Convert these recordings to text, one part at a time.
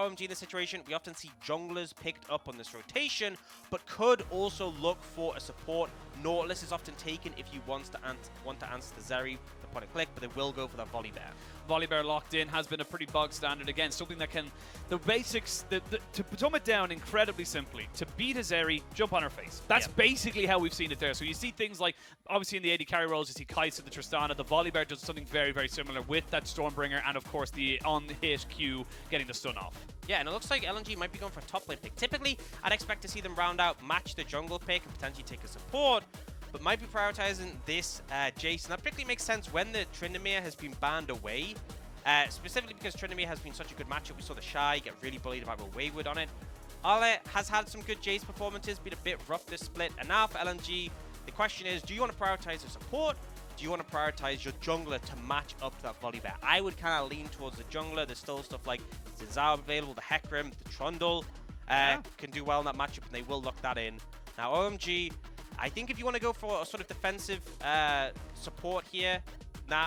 OMG in this situation, we often see junglers picked up on this rotation, but could also look for a support. Nautilus is often taken if you want to answer the Zeri, the point and click, but they will go for that Volibear. Volibear locked in has been a pretty bog standard again, something that can, the basics, to dumb it down incredibly simply, to beat a Zeri, jump on her face. That's basically how we've seen it there. So you see things like, obviously in the AD carry roles, you see Kai'Sa, the Tristana, the Volibear does something very, very similar with that Stormbringer, and of course the on-hit Q getting the stun off. Yeah, and it looks like LNG might be going for a top lane pick. Typically, I'd expect to see them round out, match the jungle pick, and potentially take a support, but might be prioritizing this Jace. And that particularly makes sense when the Tryndamere has been banned away, specifically because Tryndamere has been such a good matchup. We saw the Shy get really bullied by Wayward on it. Ale has had some good Jace performances, been a bit rough this split, and now for LNG, the question is, do you want to prioritize your support? Do you want to prioritize your jungler to match up to that Volibear? I would kind of lean towards the jungler. There's still stuff like Zinzao available, the Creme, the Trundle can do well in that matchup, and they will lock that in. Now, OMG, I think if you want to go for a sort of defensive support here,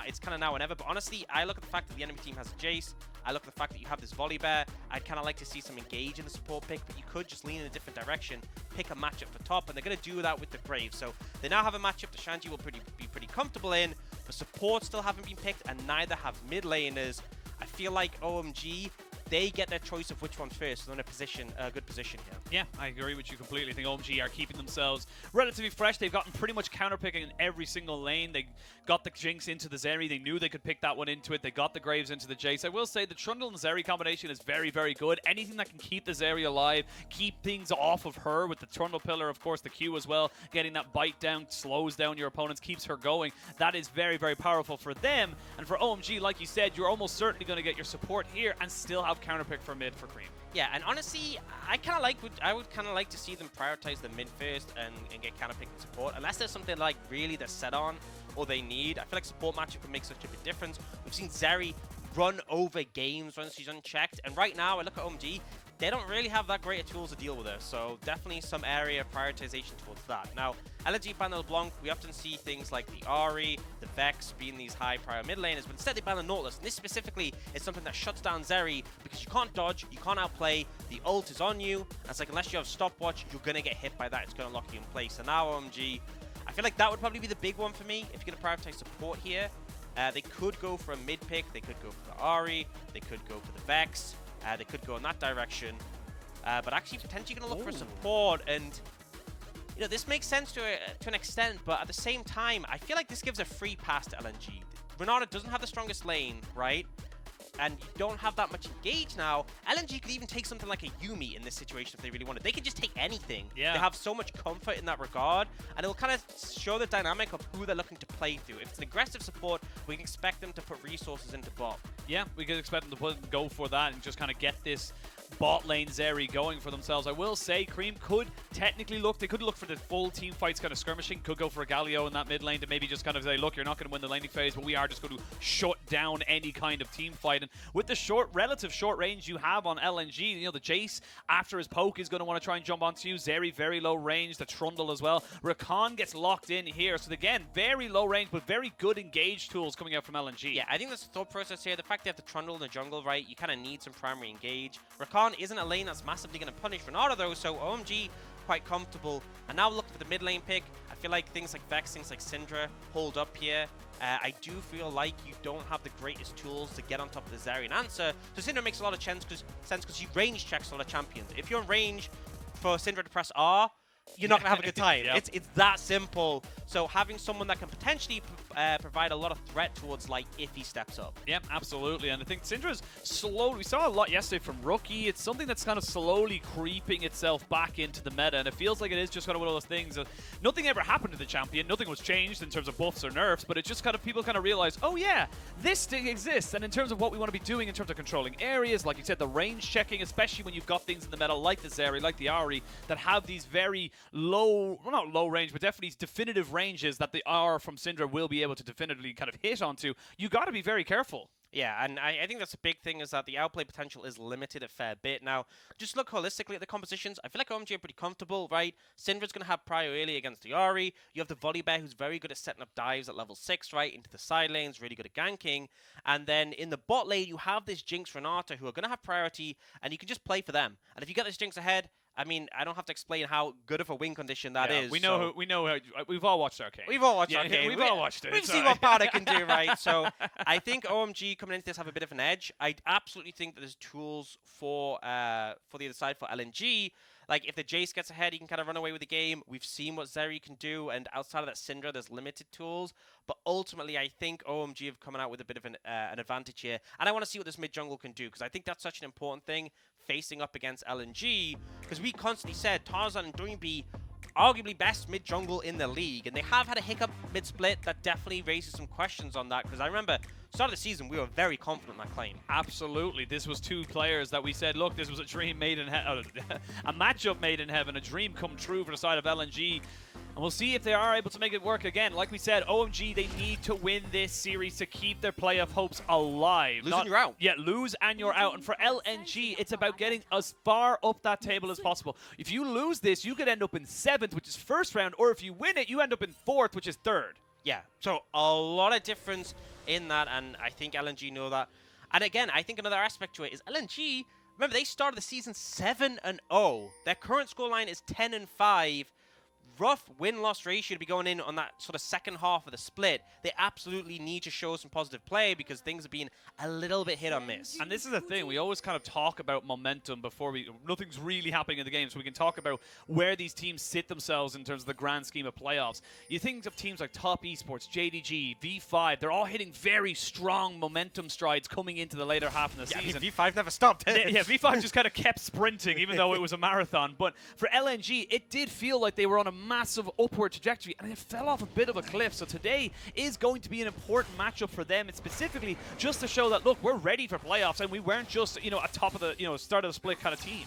it's kind of now or never. But honestly, I look at the fact that the enemy team has a Jace. I look at the fact that you have this Volibear. I'd kind of like to see some engage in the support pick, but you could just lean in a different direction, pick a matchup for top, and they're going to do that with the Brave. So they now have a matchup that Shanji will be pretty comfortable in, but supports still haven't been picked, and neither have mid laners. I feel like OMG, they get their choice of which one first, so they're in a good position here. Yeah, I agree with you completely. I think OMG are keeping themselves relatively fresh. They've gotten pretty much counterpicking in every single lane. They got the Jinx into the Zeri. They knew they could pick that one into it. They got the Graves into the Jace. I will say the Trundle and Zeri combination is very, very good. Anything that can keep the Zeri alive, keep things off of her with the Trundle pillar, of course, the Q as well. Getting that bite down slows down your opponents, keeps her going. That is very, very powerful for them. And for OMG, like you said, you're almost certainly going to get your support here and still have counterpick for mid for Creme. Yeah, and honestly, I would kind of like to see them prioritize the mid first and get counterpick and support, unless there's something like really they're set on or they need. I feel like support matchup can make such a big difference. We've seen Zeri run over games when she's unchecked, and right now I look at OMG, they don't really have that great of tools to deal with her, so definitely some area of prioritization towards that. Now, LNG ban the LeBlanc, we often see things like the Ahri, the Vex being these high prior mid laners, but instead they ban the Nautilus, and this specifically is something that shuts down Zeri because you can't dodge, you can't outplay, the ult is on you, and it's like unless you have stopwatch, you're going to get hit by that, it's going to lock you in place. So now OMG, I feel like that would probably be the big one for me if you're going to prioritize support here. They could go for a mid pick, they could go for the Ahri, they could go for the Vex, they could go in that direction, but actually potentially going to look for support. And you know, this makes sense to an extent, but at the same time, I feel like this gives a free pass to LNG. Ranata doesn't have the strongest lane, right? And you don't have that much engage now. LNG could even take something like a Yuumi in this situation if they really wanted. They can just take anything. Yeah. They have so much comfort in that regard, and it'll kind of show the dynamic of who they're looking to play through. If it's an aggressive support, we can expect them to put resources into bot. Yeah, we could expect them to go for that and just kind of get this bot lane Zeri going for themselves. I will say Creme could technically look, they could look for the full team fights kind of skirmishing, could go for a Galio in that mid lane to maybe just kind of say, look, you're not going to win the laning phase, but we are just going to shut down any kind of team fight. And with the relative short range you have on LNG, you know, the Jace after his poke is going to want to try and jump onto you. Zeri, very low range, the Trundle as well. Rakan gets locked in here. So again, very low range, but very good engage tools coming out from LNG. Yeah, I think that's the thought process here. The fact they have the Trundle in the jungle, right, you kind of need some primary engage. Rakan isn't a lane that's massively going to punish Ranata though, so OMG quite comfortable. And now looking for the mid lane pick, I feel like things like Vex, things like Syndra hold up here. I do feel like you don't have the greatest tools to get on top of the Zeri and answer. So Syndra makes a lot of sense because you range checks a lot of champions. If you're in range for Syndra to press R, you're not going to have a good time. Yep. It's that simple. So having someone that can potentially provide a lot of threat towards like if he steps up. Yep, absolutely. And I think Syndra's slowly, we saw a lot yesterday from Rookie. It's something that's kind of slowly creeping itself back into the meta, and it feels like it is just kind of one of those things. Nothing ever happened to the champion. Nothing was changed in terms of buffs or nerfs, but it's just kind of people kind of realize, oh yeah, this thing exists. And in terms of what we want to be doing in terms of controlling areas, like you said, the range checking, especially when you've got things in the meta like the Zeri, like the Ahri, that have these very low, well, not low range, but definitely definitive ranges that the R from Syndra will be able to definitively kind of hit onto, you got to be very careful. Yeah, and I think that's a big thing is that the outplay potential is limited a fair bit. Now, just look holistically at the compositions. I feel like OMG are pretty comfortable, right? Syndra's going to have prio early against the Ahri. You have the Volibear, who's very good at setting up dives at level 6, right, into the side lanes, really good at ganking. And then in the bot lane, you have this Jinx Ranata, who are going to have priority, and you can just play for them. And if you get this Jinx ahead, I mean, I don't have to explain how good of a win condition that is. We know. We've all watched Arcane. We've all watched Arcane. We've all watched it. We've seen what Powder can do, right? So I think OMG coming into this have a bit of an edge. I absolutely think that there's tools for the other side for LNG. Like, if the Jace gets ahead, he can kind of run away with the game. We've seen what Zeri can do, and outside of that Syndra, there's limited tools. But ultimately, I think OMG have come out with a bit of an advantage here. And I want to see what this mid-jungle can do, because I think that's such an important thing, facing up against LNG. Because we constantly said Tarzan and Doinb arguably best mid-jungle in the league, and they have had a hiccup mid-split that definitely raises some questions on that, because I remember start of the season we were very confident in that claim. Absolutely. This was two players that we said, look, this was a dream made in heaven, a matchup made in heaven, a dream come true for the side of LNG. And we'll see if they are able to make it work again. Like we said, OMG, they need to win this series to keep their playoff hopes alive. Lose and you're out. Yeah, lose and you're out. And for LNG, it's about getting as far up that table as possible. If you lose this, you could end up in 7th, which is first round, or if you win it, you end up in 4th, which is 3rd. Yeah, so a lot of difference in that, and I think LNG know that. And again, I think another aspect to it is LNG, remember, they started the season 7-0. Their current scoreline is 10-5. Rough win-loss ratio to be going in on that sort of second half of the split. They absolutely need to show some positive play because things have been a little bit hit or miss. And this is the thing, we always kind of talk about momentum before nothing's really happening in the game, so we can talk about where these teams sit themselves in terms of the grand scheme of playoffs. You think of teams like Top Esports, JDG, V5, they're all hitting very strong momentum strides coming into the later half of the season. V5 never stopped. Yeah, V5 just kind of kept sprinting, even though it was a marathon. But for LNG, it did feel like they were on a massive upward trajectory, and it fell off a bit of a cliff. So today is going to be an important matchup for them. It's specifically just to show that, look, we're ready for playoffs, and we weren't just, a top of the, start of the split kind of team.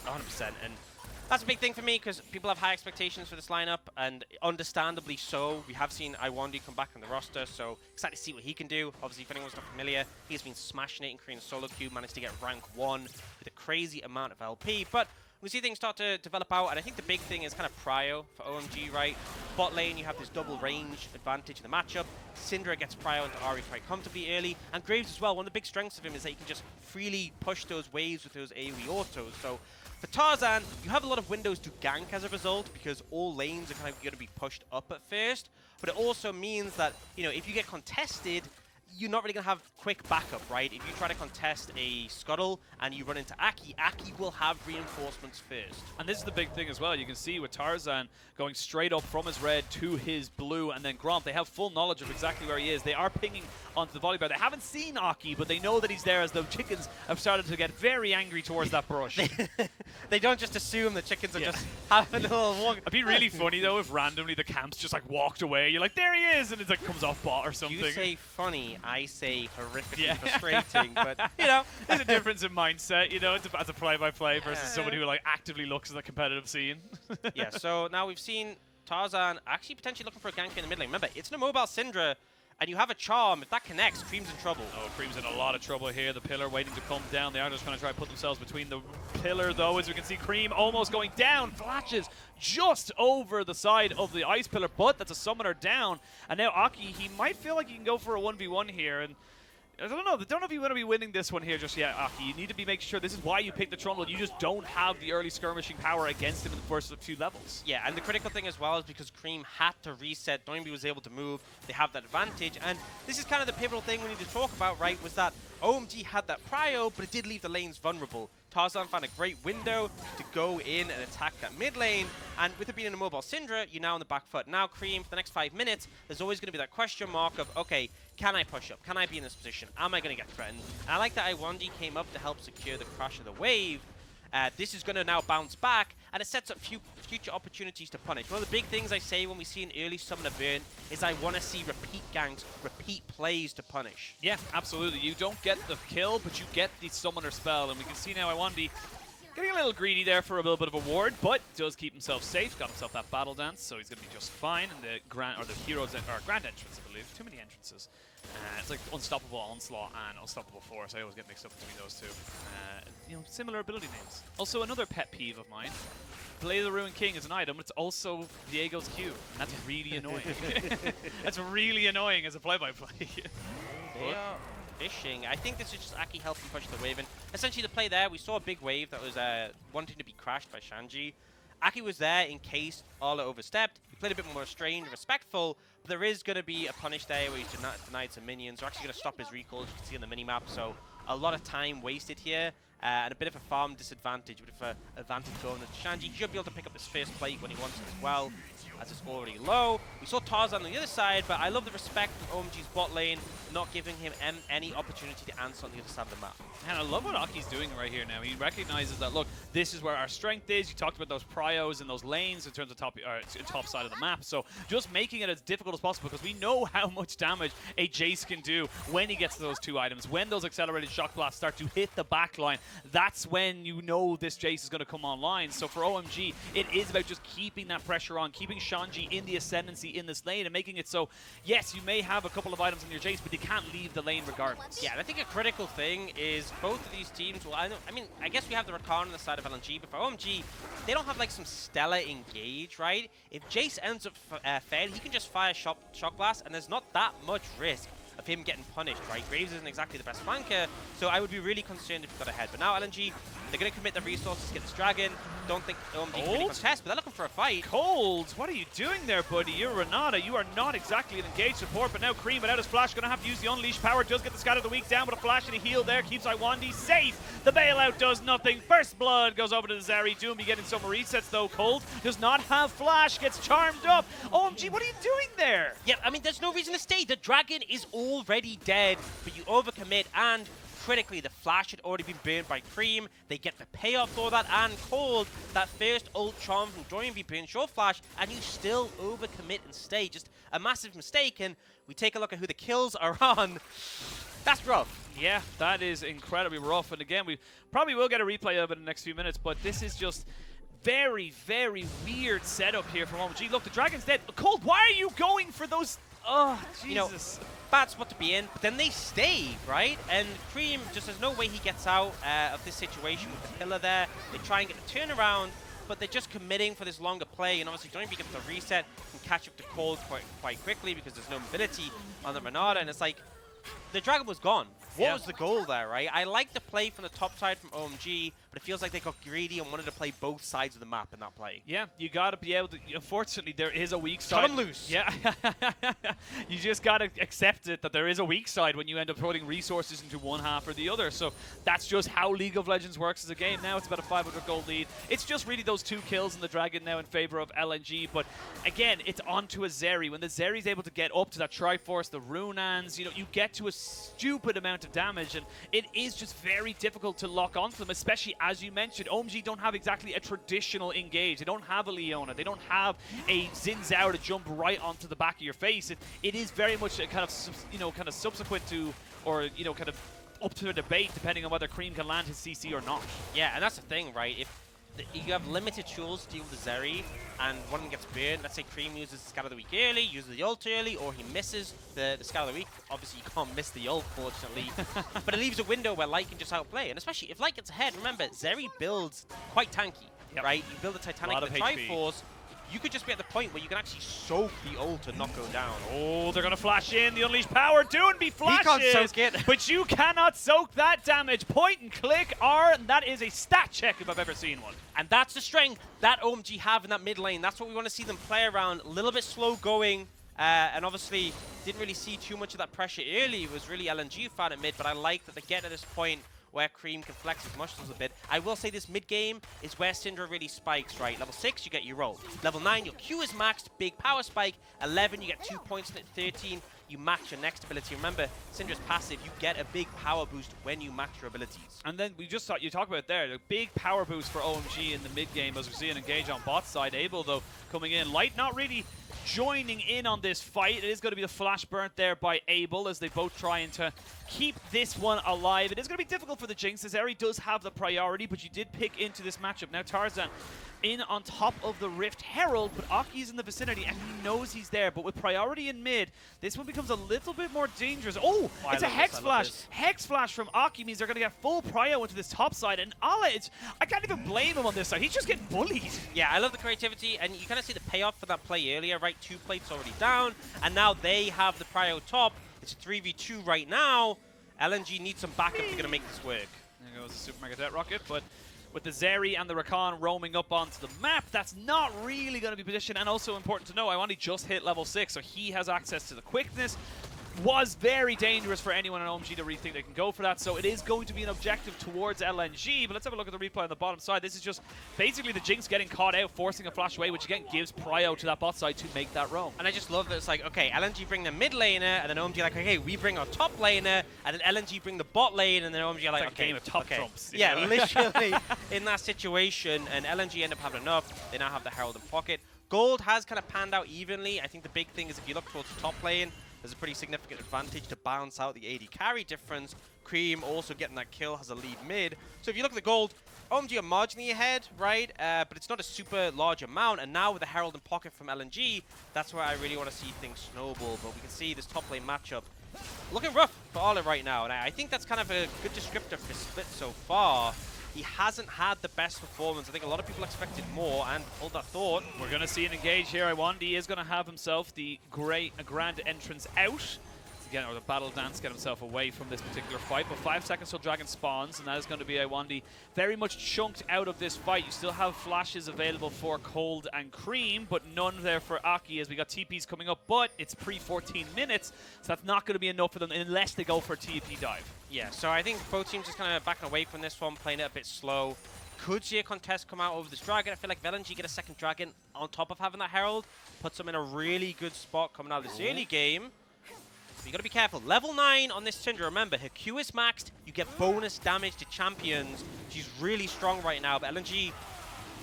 100%. And that's a big thing for me because people have high expectations for this lineup, and understandably so. We have seen iWandy come back on the roster, so excited to see what he can do. Obviously, if anyone's not familiar, he's been smashing it in Korean solo queue, managed to get rank 1 with a crazy amount of LP. But we see things start to develop out, and I think the big thing is kind of prio for OMG, right? Bot lane, you have this double range advantage in the matchup. Syndra gets prio into Ahri quite comfortably early, and Graves as well. One of the big strengths of him is that he can just freely push those waves with those AoE autos. So for Tarzan, you have a lot of windows to gank as a result because all lanes are kind of going to be pushed up at first. But it also means that, if you get contested, you're not really going to have quick backup, right? If you try to contest a Scuttle and you run into Ahri, Ahri will have reinforcements first. And this is the big thing as well. You can see with Tarzan going straight up from his red to his blue, and then Gromp, they have full knowledge of exactly where he is. They are pinging onto the Volibear. They haven't seen Ahri, but they know that he's there as the chickens have started to get very angry towards that brush. They don't just assume the chickens are just having a little walk. It'd be really funny, though, if randomly the camps just, walked away. You're like, there he is! And it's comes off bot or something. You say funny, I say horrifically frustrating, but, there's a difference in mindset, as a play-by-play versus someone who, actively looks at the competitive scene. Yeah, so now we've seen Tarzan actually potentially looking for a gank in the mid lane. Remember, it's an immobile Syndra, and you have a charm. If that connects, Creme's in trouble. Oh, Creme's in a lot of trouble here. The pillar waiting to come down. They are just going to try to put themselves between the pillar, though, as we can see Creme almost going down. Flashes just over the side of the ice pillar, but that's a summoner down. And now Aki, he might feel like he can go for a 1v1 here, and I don't know if you want to be winning this one here just yet, Aki. You need to be making sure this is why you picked the Trundle. You just don't have the early skirmishing power against him in the first few levels. Yeah, and the critical thing as well is because Creme had to reset. Doinb was able to move. They have that advantage. And this is kind of the pivotal thing we need to talk about, right, was that OMG had that prio, but it did leave the lanes vulnerable. Tarzan found a great window to go in and attack that mid lane, and with it being an immobile Syndra, you're now on the back foot. Now, Creme, for the next 5 minutes, there's always going to be that question mark of, okay, can I push up? Can I be in this position? Am I going to get threatened? And I like that iWandy came up to help secure the crash of the wave. This is going to now bounce back, and it sets up future opportunities to punish. One of the big things I say when we see an early summoner burn is I want to see repeat ganks, repeat plays to punish. Yeah, absolutely. You don't get the kill, but you get the summoner spell, and we can see now iWandy Getting a little greedy there for a little bit of a ward, but does keep himself safe. Got himself that battle dance, so he's going to be just fine. And the grand heroes or grand entrance, I believe. Too many entrances. It's like Unstoppable Onslaught and Unstoppable Force. I always get mixed up between those two. You know, similar ability names. Also, another pet peeve of mine. Play the Ruined King as an item, but it's also Diego's Q. And that's really annoying. That's really annoying as a play-by-play. They are fishing. I think this is just Ahri helping push the wave in. Essentially, the play there, we saw a big wave that was wanting to be crashed by Shanji. Ahri was there in case Arla overstepped. He played a bit more restrained, respectful, but there is going to be a punish there where he's denied some minions. We're actually going to stop his recall, as you can see on the minimap, so a lot of time wasted here. And a bit of a farm disadvantage, a bit of an advantage going to Shanji. He should be able to pick up his first plate when he wants it as well, as it's already low. We saw Tarzan on the other side, but I love the respect from OMG's bot lane, not giving him any opportunity to answer on the other side of the map. And I love what Aki's doing right here now. He recognizes that, look, this is where our strength is. You talked about those pryos and those lanes in terms of top side of the map. So just making it as difficult as possible, because we know how much damage a Jace can do when he gets to those two items. When those accelerated shock blasts start to hit the back line, that's when you know this Jace is going to come online. So for OMG, it is about just keeping that pressure on, keeping Shanji in the ascendancy in this lane, and making it so, yes, you may have a couple of items on your Jace, but you can't leave the lane regardless. Yeah, and I think a critical thing is both of these teams, well, I guess we have the Rakan on the side of LNG, but for OMG, they don't have like some stellar engage, right? If Jace ends up fail, he can just fire shock blast, and there's not that much risk of him getting punished, right? Graves isn't exactly the best flanker, so I would be really concerned if he got ahead. But now LNG, they're going to commit the resources to get this dragon. Don't think OMG can really contest, but they're looking for a fight. Cold, what are you doing there, buddy? You're Ranata. You are not exactly an engaged support, but now Creme, without his flash, going to have to use the Unleashed power. Does get the Scatter of the Weak down, but a flash and a heal there. Keeps Iwandi safe. The bailout does nothing. First blood goes over to the Zeri. Doinb getting some resets, though. Cold does not have flash. Gets charmed up. OMG, what are you doing there? Yeah, I mean, there's no reason to stay. The dragon is already dead, but you overcommit, and critically, the flash had already been burned by Creme. They get the payoff for that, and Cold, that first ult charm from Doinb burns short flash, and you still overcommit and stay. Just a massive mistake, and we take a look at who the kills are on. That's rough. Yeah, that is incredibly rough, and again, we probably will get a replay of it in the next few minutes, but this is just very, very weird setup here from OMG. Look, the dragon's dead. Cold, why are you going for those? Oh, Jesus. You know, bad spot to be in, but then they stay, right? And Creme, just there's no way he gets out of this situation with the pillar there. They try and get the turnaround, but they're just committing for this longer play, and obviously Doinb gets the reset and catch up to Cold quite quickly because there's no mobility on the Ranata, and it's like, the dragon was gone. What was the goal there, right? I like the play from the top side from OMG, but it feels like they got greedy and wanted to play both sides of the map in that play. Yeah, you got to be able to. Unfortunately, there is a weak side. Cut him loose. Yeah. You just got to accept it that there is a weak side when you end up putting resources into one half or the other. So that's just how League of Legends works as a game. Now it's about a 500 gold lead. It's just really those two kills in the dragon now in favor of LNG. But again, it's onto a Zeri. When the Zeri's able to get up to that Triforce, the Runans, you know, you get to a stupid amount of damage, and it is just very difficult to lock onto them, especially as you mentioned, OMG don't have exactly a traditional engage. They don't have a Leona. They don't have a Xin Zhao to jump right onto the back of your face. It is very much a kind of, you know, kind of subsequent to, or, you know, kind of up to a debate depending on whether Creme can land his CC or not. Yeah, and that's the thing, right? If you have limited tools to deal with the Zeri, and one of them gets burned. Let's say Creme uses the Scatter of the Weak early, uses the ult early, or he misses the Scatter of the Weak. Obviously, you can't miss the ult, fortunately. But it leaves a window where Light can just outplay. And especially if Light gets ahead, remember, Zeri builds quite tanky, right? You build a Titanic with the Triforce. You could just be at the point where you can actually soak the ult and not go down. Oh, they're going to flash in. The Unleashed power. Doinb flashes. He can't soak it. But you cannot soak that damage. Point and click R, and that is a stat check if I've ever seen one. And that's the strength that OMG have in that mid lane. That's what we want to see them play around. A little bit slow going. And obviously, didn't really see too much of that pressure early. It was really LNG who found it mid, but I like that they get to this point where Creme can flex his muscles a bit. I will say this mid-game is where Syndra really spikes, right? Level 6, you get your roll. Level 9, your Q is maxed, big power spike. 11, you get 2 points. 13, you max your next ability. Remember, Syndra's passive, you get a big power boost when you max your abilities. And then we just thought, you talk about it there, the big power boost for OMG in the mid-game as we see an engage on bot side. Abel, though, coming in. Light not really joining in on this fight. It is going to be the flash burnt there by Abel as they both trying to keep this one alive. It is going to be difficult for the Jinx as Ahri does have the priority, but you did pick into this matchup. Now Tarzan in on top of the Rift Herald, but Aki's in the vicinity and he knows he's there. But with priority in mid, this one becomes a little bit more dangerous. Oh, it's a Hex Flash. Hex Flash from Aki means they're going to get full prio into this top side. And Ala, I can't even blame him on this side. He's just getting bullied. Yeah, I love the creativity, and you kind of see the payoff for that play earlier, right? 2 plates already down, and now they have the prio top. It's a 3v2 right now. LNG needs some backup if they're going to make this work. There goes the Super Mega Death Rocket, but with the Zeri and the Rakan roaming up onto the map, that's not really going to be positioned. And also important to know, Iwandi just hit level 6, so he has access to the quickness. Was very dangerous for anyone in OMG to rethink they can go for that, so it is going to be an objective towards LNG. But let's have a look at the replay on the bottom side. This is just basically the Jinx getting caught out, forcing a flash away, which again gives prio to that bot side to make that roam. And I just love that it's like, okay, LNG bring the mid laner, and then OMG like, okay, we bring our top laner, and then LNG bring the bot lane, and then OMG are like, it's okay, game of top trumps. Yeah, literally in that situation, and LNG end up having enough. They now have the Herald in pocket. Gold has kind of panned out evenly. I think the big thing is if you look towards the top lane, there's a pretty significant advantage to balance out the AD carry difference. Creme also getting that kill, has a lead mid. So if you look at the gold, OMG are marginally ahead, right? But it's not a super large amount. And now with the Herald in pocket from LNG, that's where I really want to see things snowball. But we can see this top lane matchup looking rough for Olive right now. And I think that's kind of a good descriptor for Split so far. He hasn't had the best performance. I think a lot of people expected more, and hold that thought. We're going to see an engage here. Iwandi is going to have himself the grand entrance out. Again, or the battle dance, get himself away from this particular fight. But 5 seconds till Dragon spawns, and that is going to be Iwandi very much chunked out of this fight. You still have flashes available for Cold and Creme, but none there for Aki as we got TPs coming up. But it's pre-14 minutes, so that's not going to be enough for them unless they go for a TP dive. Yeah, so I think both teams just kind of backing away from this one, playing it a bit slow. Could see a contest come out over this Dragon. I feel like LNG get a second Dragon on top of having that Herald. Puts them in a really good spot coming out of this early game. You gotta be careful. Level 9 on this Syndra. Remember, her Q is maxed. You get bonus damage to champions. She's really strong right now, but LNG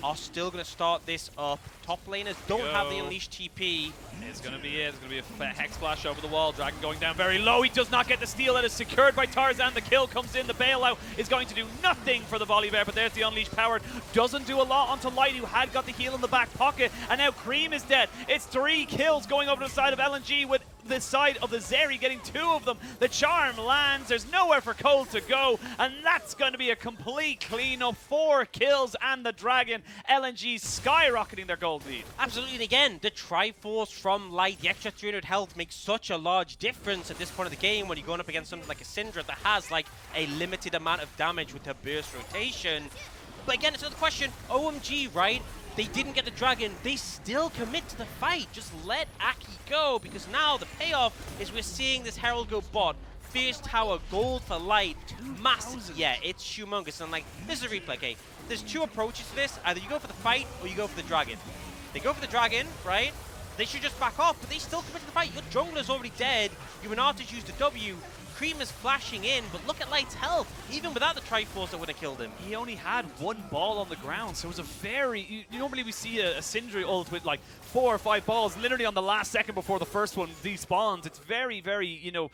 are still gonna start this up. Top laners don't have the Unleashed TP. It's gonna be it. It's gonna be a Hex Flash over the wall. Dragon going down very low. He does not get the steal. That is secured by Tarzan. The kill comes in. The bailout is going to do nothing for the Volibear, but there's the Unleashed power. Doesn't do a lot onto Light, who had got the heal in the back pocket, and now Creme is dead. It's 3 kills going over to the side of LNG with the side of the Zeri getting 2 of them. The charm lands. There's nowhere for Cold to go, and that's going to be a complete cleanup. 4 kills and the Dragon. LNG skyrocketing their gold lead. Absolutely, and again, the Triforce from Light, the extra 300 health makes such a large difference at this point of the game when you're going up against something like a Syndra that has like a limited amount of damage with her burst rotation. But again, it's another question. OMG, right? They didn't get the Dragon. They still commit to the fight. Just let Aki go, because now the payoff is we're seeing this Herald go bot. First tower, gold for Light. Massive. Yeah, it's humongous. And like, this is a replay, okay? There's 2 approaches to this. Either you go for the fight or you go for the Dragon. They go for the Dragon, right? They should just back off, but they still commit to the fight. Your jungler's already dead. Your Ranata's used a W. Creme is flashing in, but look at Light's health. Even without the Triforce, that would have killed him. He only had 1 ball on the ground, so it was a very... Normally we see a Syndra ult with like 4 or 5 balls literally on the last second before the first one despawns. It's very, very, you know,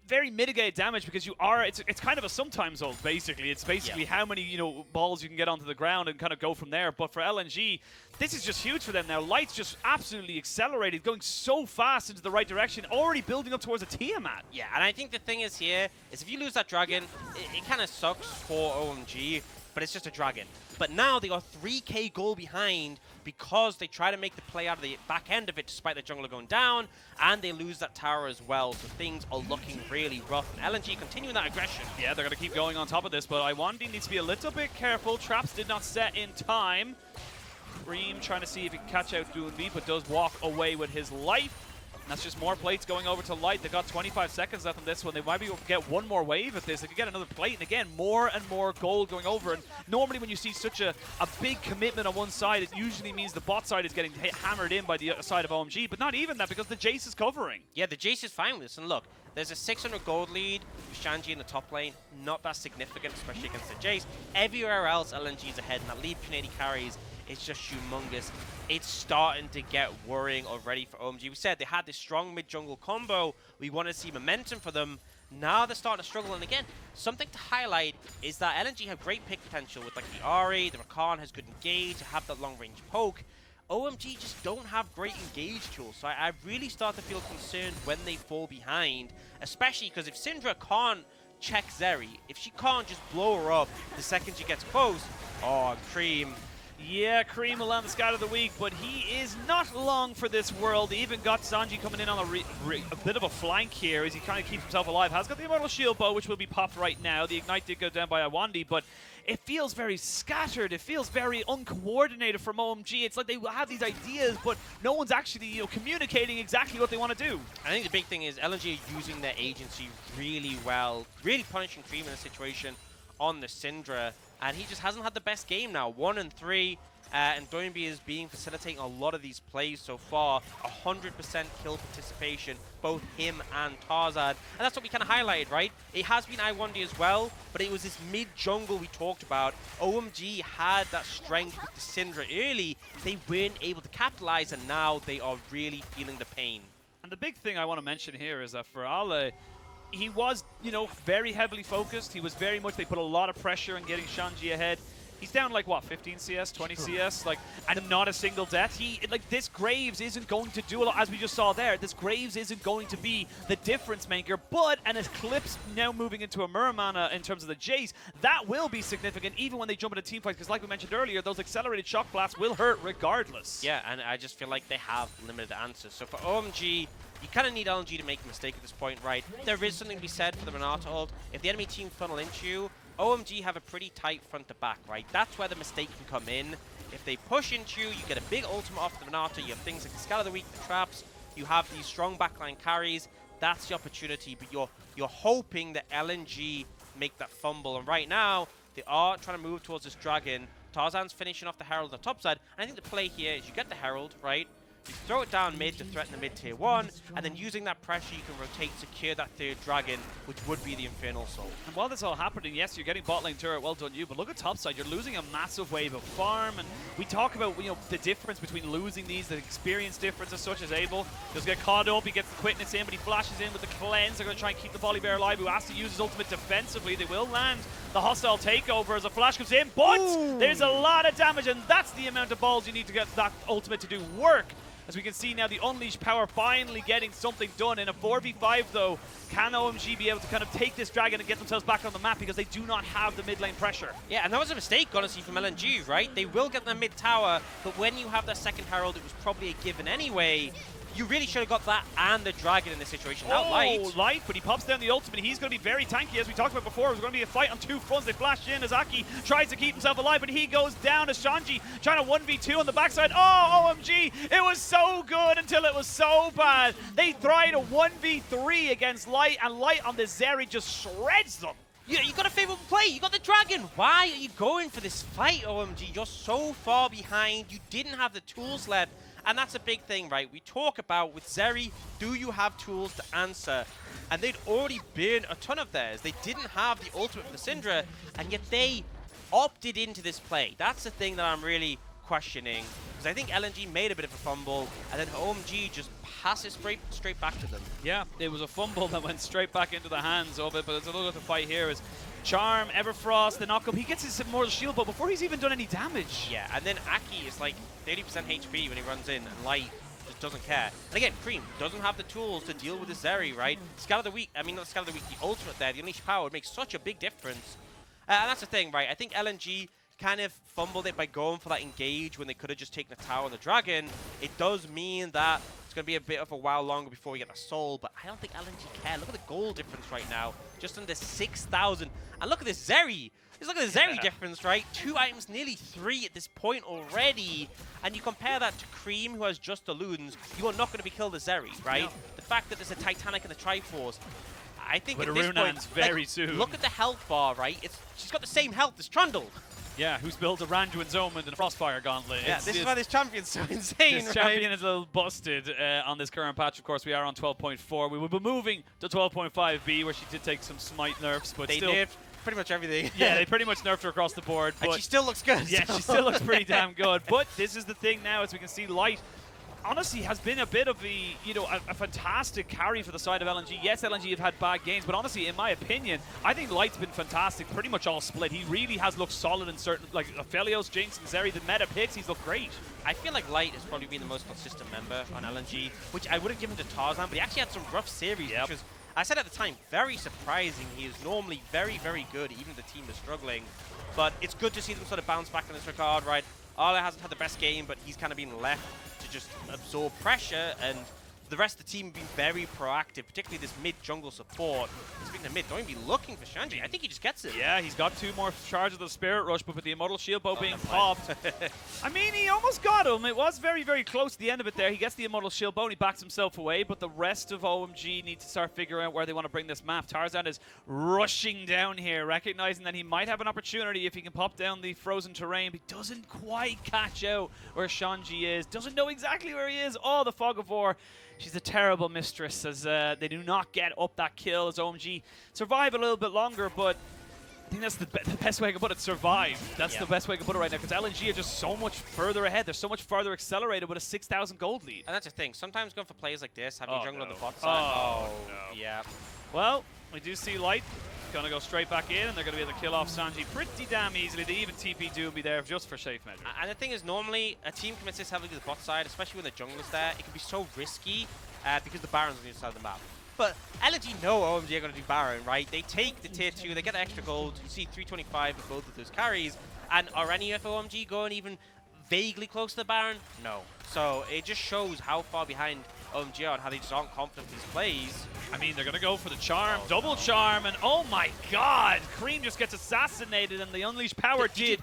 very mitigated damage because you are, it's kind of a sometimes ult basically. It's basically how many, you know, balls you can get onto the ground and kind of go from there. But for LNG, this is just huge for them now. Light's just absolutely accelerated, going so fast into the right direction, already building up towards a Tiamat. Yeah, and I think the thing is here, is if you lose that Dragon, it kind of sucks for OMG, but it's just a Dragon. But now they are 3k goal behind because they try to make the play out of the back end of it despite the jungler going down, and they lose that tower as well, so things are looking really rough. And LNG continuing that aggression. Yeah, they're going to keep going on top of this, but Iwandi needs to be a little bit careful. Traps did not set in time. Creme trying to see if he can catch out Doinb, but does walk away with his life. And that's just more plates going over to Light. They've got 25 seconds left on this one. They might be able to get 1 more wave at this. They could get another plate. And again, more and more gold going over. And normally when you see such a big commitment on one side, it usually means the bot side is getting hammered in by the other side of OMG. But not even that, because the Jace is covering. Yeah, the Jace is fine with this. And look, there's a 600 gold lead with Shanji in the top lane. Not that significant, especially against the Jace. Everywhere else, LNG's ahead. And that lead Canadian carries is just humongous. It's starting to get worrying already for OMG. We said they had this strong mid-jungle combo. We want to see momentum for them. Now they're starting to struggle, and again, something to highlight is that LNG have great pick potential with like the Ahri, the Rakan has good engage, have that long-range poke. OMG just don't have great engage tools, so I really start to feel concerned when they fall behind, especially because if Syndra can't check Zeri, if she can't just blow her up the second she gets close, oh, Creme. Yeah, Creme will land the scout of the week, but he is not long for this world. He even got Shanji coming in on a bit of a flank here as he kind of keeps himself alive. Has got the Immortal Shield Bow, which will be popped right now. The Ignite did go down by Awandi, but it feels very scattered. It feels very uncoordinated from OMG. It's like they have these ideas, but no one's actually communicating exactly what they want to do. I think the big thing is LNG are using their agency really well, really punishing Creme in a situation on the Syndra, and he just hasn't had the best game now. 1 and 3, and Doinb is facilitating a lot of these plays so far. 100% kill participation, both him and Tarzan, and that's what we kind of highlighted, right? It has been Iwandi as well, but it was this mid-jungle we talked about. OMG had that strength with the Syndra early. They weren't able to capitalize, and now they are really feeling the pain. And the big thing I want to mention here is that for Ale, he was, very heavily focused. He was very much, they put a lot of pressure on getting Shanji ahead. He's down like, what, 15 CS, 20 CS? And not a single death. This Graves isn't going to do a lot, as we just saw there. This Graves isn't going to be the difference maker, but an Eclipse now moving into a Muramana in terms of the Jace, that will be significant even when they jump into team fights, because like we mentioned earlier, those accelerated shock blasts will hurt regardless. Yeah, and I just feel like they have limited answers. So for OMG, you kind of need LNG to make a mistake at this point, right? There is something to be said for the Ranata ult. If the enemy team funnel into you, OMG have a pretty tight front to back, right? That's where the mistake can come in. If they push into you, you get a big ultimate off the Ranata. You have things like the Scout of the Week, the traps. You have these strong backline carries. That's the opportunity, but you're hoping that LNG make that fumble. And right now, they are trying to move towards this dragon. Tarzan's finishing off the Herald on the top side. And I think the play here is you get the Herald, right? You throw it down mid to threaten the mid tier 1, and then using that pressure, you can rotate, secure that third dragon, which would be the Infernal Soul. And while this all happening, yes, you're getting bot lane turret, well done you, but look at top side, you're losing a massive wave of farm, and we talk about, the difference between losing these, the experience difference as such as Abel. Just get caught up, he gets the quickness in, but he flashes in with the cleanse. They're going to try and keep the Volibear alive, who has to use his ultimate defensively. They will land the hostile takeover as a flash comes in, but there's a lot of damage, and that's the amount of balls you need to get that ultimate to do work. As we can see now, the Unleashed power finally getting something done. In a 4v5, though, can OMG be able to kind of take this dragon and get themselves back on the map because they do not have the mid lane pressure? Yeah, and that was a mistake, honestly, from LNG, right? They will get the mid tower, but when you have that second Herald, it was probably a given anyway. You really should have got that and the dragon in this situation. Not light, but he pops down the ultimate. He's going to be very tanky, as we talked about before. It was going to be a fight on two fronts. They flash in as Aki tries to keep himself alive, but he goes down as Shanji trying to 1v2 on the backside. Oh, OMG! It was so good until it was so bad. They tried a 1v3 against Light, and Light on the Zeri just shreds them. Yeah, you got a favorable play. You got the dragon. Why are you going for this fight, OMG? You're so far behind. You didn't have the tools left. And that's a big thing, right? We talk about with Zeri, do you have tools to answer? And they'd already burned a ton of theirs. They didn't have the ultimate for the Syndra, and yet they opted into this play. That's the thing that I'm really questioning, because I think LNG made a bit of a fumble, and then OMG just passes straight back to them. Yeah, it was a fumble that went straight back into the hands of it, but there's a little bit to fight here. Is Charm, Everfrost, the knockup. He gets his Immortal Shield Bow before he's even done any damage. Yeah, and then Aki is like 30% HP when he runs in, and Light just doesn't care. And again, Creme doesn't have the tools to deal with the Zeri, right? Scout of the Week, I mean, not Scout of the Week, the ultimate there, the Unleashed power would make such a big difference. And that's the thing, right? I think LNG kind of fumbled it by going for that engage when they could have just taken the tower and the dragon. It does mean that it's going to be a bit of a while longer before we get the soul, but I don't think LNG care. Look at the gold difference right now, just under 6,000. And look at this Zeri. Just look at the Zeri difference, right? 2 items, nearly 3 at this point already. And you compare that to Creme, who has just the Lunes, you are not going to be killed as Zeri, right? No. The fact that there's a Titanic and a Triforce, I think at this point, very soon. Look at the health bar, right? She's got the same health as Trundle. Yeah, who's built a Randuin's Omen and a Frostfire Gauntlet. Yeah, this is why this champion's so insane, this champion is a little busted on this current patch. Of course, we are on 12.4. We will be moving to 12.5B, where she did take some smite nerfs, but they still... nerfed pretty much everything. Yeah, they pretty much nerfed her across the board. And But she still looks good. yeah, she still looks pretty damn good. But this is the thing now, as we can see, Light honestly has been a bit of a fantastic carry for the side of LNG. Yes, LNG have had bad games, but honestly, in my opinion, I think Light's been fantastic, pretty much all split. He really has looked solid in certain, like Aphelios, Jinx, and Zeri, the meta picks, he's looked great. I feel like Light has probably been the most consistent member on LNG, which I would have given to Tarzan, but he actually had some rough series, which was, I said at the time, very surprising. He is normally very, very good, even if the team is struggling. But it's good to see them sort of bounce back in this regard, right? Arla hasn't had the best game, but he's kind of been left to just absorb pressure, and the rest of the team have been very proactive, particularly this mid-jungle support. Speaking of mid, Doinb looking for Shanji. I think he just gets it. Yeah, he's got 2 more charges of the Spirit Rush, but with the Immortal Shield Bow being popped, I mean, he almost got him. It was very, very close to the end of it there. He gets the Immortal Shield Bow and he backs himself away, but the rest of OMG need to start figuring out where they want to bring this map. Tarzan is rushing down here, recognizing that he might have an opportunity if he can pop down the frozen terrain, but he doesn't quite catch out where Shanji is. Doesn't know exactly where he is. Oh, the Fog of War. She's a terrible mistress, as they do not get up that kill, as OMG survive a little bit longer, but I think that's the best way I can put it, survive. That's the best way I can put it right now, because LNG are just so much further ahead. They're so much farther accelerated with a 6,000 gold lead. And that's the thing. Sometimes going for plays like this, having jungle on the bot side. Oh, no. Yeah. Well, we do see Light going to go straight back in, and they're going to be able to kill off Shanji pretty damn easily. They even TP Doinb there just for safe measure. And the thing is, normally, a team commits this heavily to the bot side, especially when the jungle's there. It can be so risky because the Baron's on the other side of the map. But LNG know OMG are going to do Baron, right? They take the tier 2, they get the extra gold. You see 325 with both of those carries. And are any of OMG going even vaguely close to the Baron? No. So it just shows how far behind OMG are and how they just aren't confident with these plays. I mean, they're going to go for the charm, double charm, and oh my god! Creme just gets assassinated, and the Unleashed Power did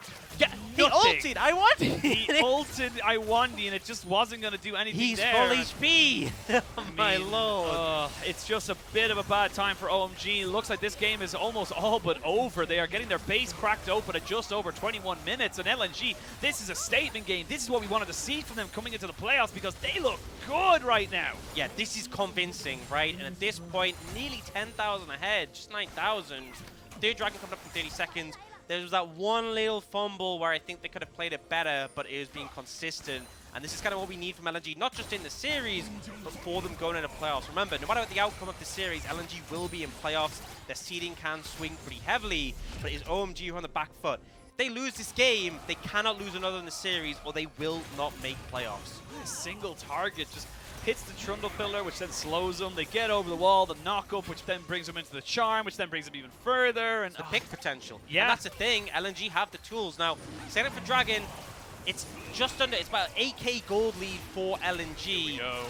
he ulted, I want it! He ulted, I won, and it just wasn't going to do anything there. He's full HP! Oh my lord. It's just a bit of a bad time for OMG. Looks like this game is almost all but over. They are getting their base cracked open at just over 21 minutes, and LNG, this is a statement game. This is what we wanted to see from them coming into the playoffs, because they look good right now. Yeah, this is convincing, right? And at this point, nearly 10,000 ahead, just 9,000. Third Dragon coming up in 30 seconds. There was that one little fumble where I think they could have played it better, but it was being consistent. And this is kind of what we need from LNG, not just in the series, but for them going into playoffs. Remember, no matter what the outcome of the series, LNG will be in playoffs. Their seeding can swing pretty heavily, but it is OMG who are on the back foot. If they lose this game, they cannot lose another in the series, or they will not make playoffs. A single target just hits the Trundle pillar, which then slows them. They get over the wall, the knock-up, which then brings them into the charm, which then brings them even further. And the pick potential. Yeah. And that's the thing. LNG have the tools. Now, set up for Dragon, it's just under, it's about 8k gold lead for LNG. Here we go.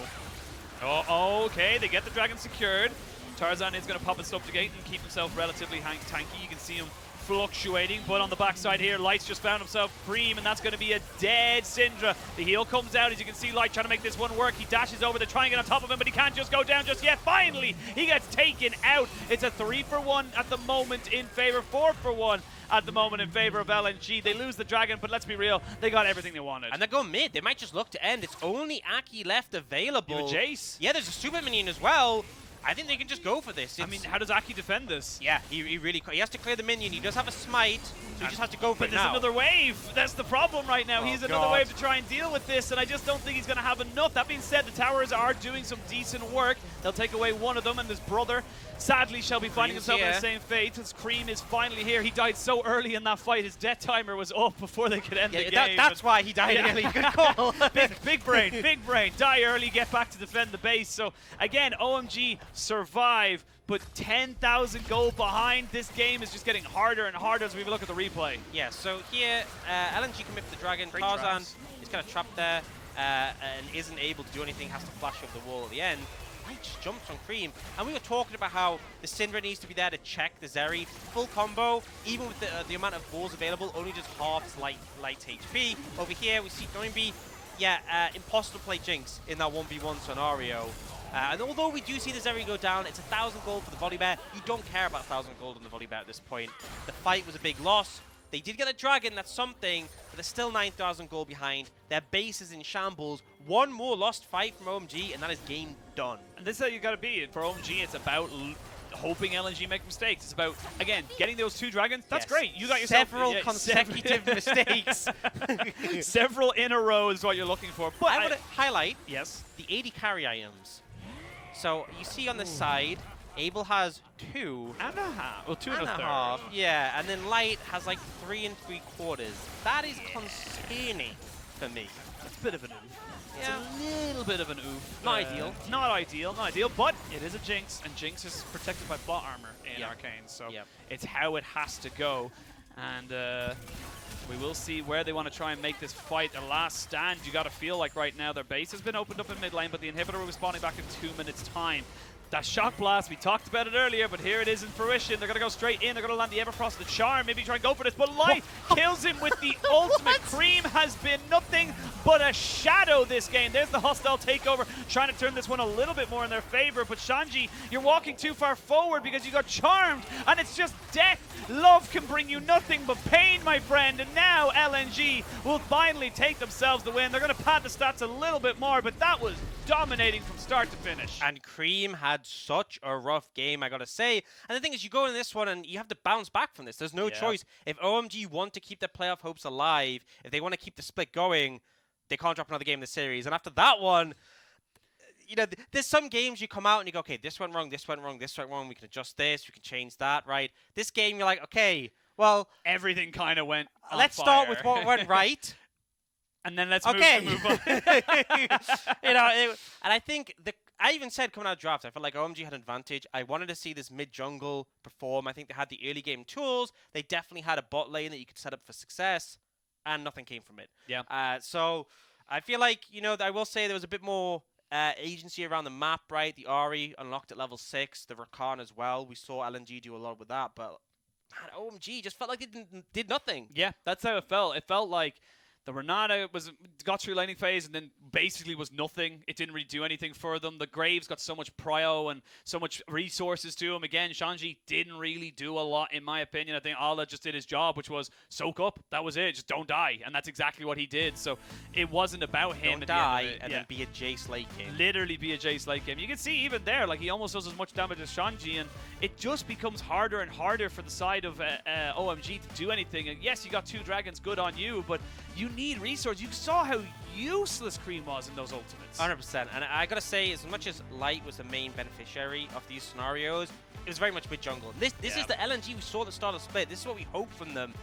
Oh, okay, they get the Dragon secured. Tarzan is going to pop his stuff to gate and keep himself relatively tanky. You can see him fluctuating, but on the backside here, Light's just found himself Creme, and that's going to be a dead Syndra. The heal comes out, as you can see Light trying to make this one work. He dashes over to try and get on top of him, but he can't just go down just yet. Finally, he gets taken out. It's a 3-for-1 at the moment in favor, 4-for-1 at the moment in favor of LNG. They lose the Dragon, but let's be real, they got everything they wanted. And they're going mid. They might just look to end. It's only Aki left available. You have a Jace. Yeah, there's a super minion as well. I think they can just go for this. I mean, how does Aki defend this? Yeah, he really... He has to clear the minion. He does have a smite, so he just has to go for it now. But there's another wave. That's the problem right now. He's another wave to try and deal with this, and I just don't think he's going to have enough. That being said, the towers are doing some decent work. They'll take away one of them, and his brother, sadly, shall be finding himself in the same fate as Creme is finally here. He died so early in that fight. His death timer was up before they could end the game. That's why he died early. Good call. big brain. Die early, get back to defend the base. So, again, OMG survive, but 10,000 gold behind. This game is just getting harder and harder as we look at the replay. Yeah, so here, LNG commit for the Dragon. Tarzan is kind of trapped there and isn't able to do anything, has to flash over the wall at the end. Light just jumps on Creme, and we were talking about how the Syndra needs to be there to check the Zeri. Full combo, even with the amount of balls available, only just halves Light HP. Over here, we see Doinb, impossible to play Jinx in that 1v1 scenario. And although we do see the Zeri go down, it's 1,000 gold for the Volibear. You don't care about 1,000 gold on the Volibear at this point. The fight was a big loss. They did get a Dragon, that's something, but they're still 9,000 gold behind. Their base is in shambles. One more lost fight from OMG, and that is game done. And this is how you got to be. For OMG, it's about hoping LNG make mistakes. It's about, again, getting those 2 dragons. That's great. You got yourself several consecutive mistakes. Several in a row is what you're looking for. But I want to highlight the AD carry items. So you see on the side, Abel has 2 and a half. Well, 2 and a third. half. Yeah, and then Light has like 3 3/4. That is concerning for me. It's a bit of an oof. Yeah. It's a little bit of an oof. Not ideal. Not ideal, not ideal, but it is a Jinx, and Jinx is protected by bot armor in Arcane, so it's how it has to go. And we will see where they want to try and make this fight a last stand. You got to feel like right now their base has been opened up in mid lane, but the inhibitor will be spawning back in 2 minutes' time. That shock blast, we talked about it earlier, but here it is in fruition. They're going to go straight in. They're going to land the Everfrost, the Charm, maybe try and go for this. But Light kills him with the ultimate. Creme has been nothing but a shadow this game. There's the hostile takeover, trying to turn this one a little bit more in their favor. But Shanji, you're walking too far forward because you got charmed, and it's just death. Love can bring you nothing but pain, my friend. And now LNG will finally take themselves the win. They're going to pad the stats a little bit more, but that was dominating from start to finish. And Creme had such a rough game, I gotta say. And the thing is, you go in this one and you have to bounce back from this. There's no choice. If OMG want to keep their playoff hopes alive, if they want to keep the split going, they can't drop another game in the series. And after that one, you know, there's some games you come out and you go, okay, this went wrong, this went wrong, this went wrong. We can adjust this, we can change that, right? This game, you're like, okay, well, everything kind of went on let's fire. start with what went right. And then let's move on. You know, and I think I even said coming out of draft, I felt like OMG had an advantage. I wanted to see this mid jungle perform. I think they had the early game tools. They definitely had a bot lane that you could set up for success, and nothing came from it. Yeah. So I feel like, you know, I will say there was a bit more agency around the map, right? The Ahri unlocked at level 6, the Rakan as well. We saw LNG do a lot with that, but man, OMG just felt like they did nothing. Yeah, that's how it felt. It felt like the Ranata got through laning phase and then basically was nothing. It didn't really do anything for them. The Graves got so much prio and so much resources to him. Again, Shanji didn't really do a lot, in my opinion. I think Allah just did his job, which was soak up. That was it. Just don't die. And that's exactly what he did. So it wasn't about him. Don't die and then be a Jace late game. Literally be a Jace late game. You can see even there, like, he almost does as much damage as Shanji, and it just becomes harder and harder for the side of OMG to do anything. And yes, you got 2 dragons, good on you, but you need resources. You saw how useless Creme was in those ultimates. 100%. And I gotta say, as much as Light was the main beneficiary of these scenarios, it was very much mid-jungle. This is the LNG we saw at the start of the split. This is what we hope from them.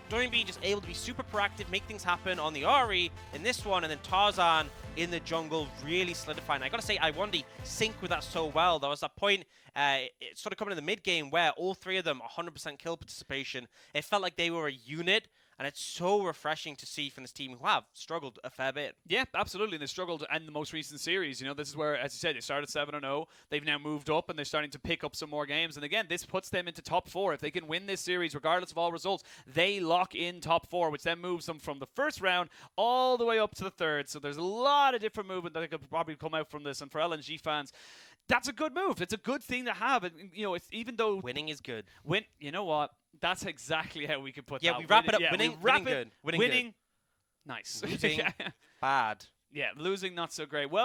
Doinb just able to be super proactive, make things happen on the Ahri in this one, and then Tarzan in the jungle really solidifying. I gotta say, Iwandi sync with that so well. There was that point, it sort of coming in the mid game where all 3 of them 100% kill participation. It felt like they were a unit. And it's so refreshing to see from this team who have struggled a fair bit. Yeah, absolutely. And they struggled in the most recent series. You know, this is where, as you said, they started 7-0. They've now moved up and they're starting to pick up some more games. And again, this puts them into top 4. If they can win this series, regardless of all results, they lock in top 4, which then moves them from the first round all the way up to the third. So there's a lot of different movement that could probably come out from this. And for LNG fans, that's a good move. It's a good thing to have. And, you know, it's, even though winning is good. You know what? That's exactly how we could put that. Yeah, we wrap it up. Winning good. Winning, nice. Losing, bad. Yeah, losing not so great. Well,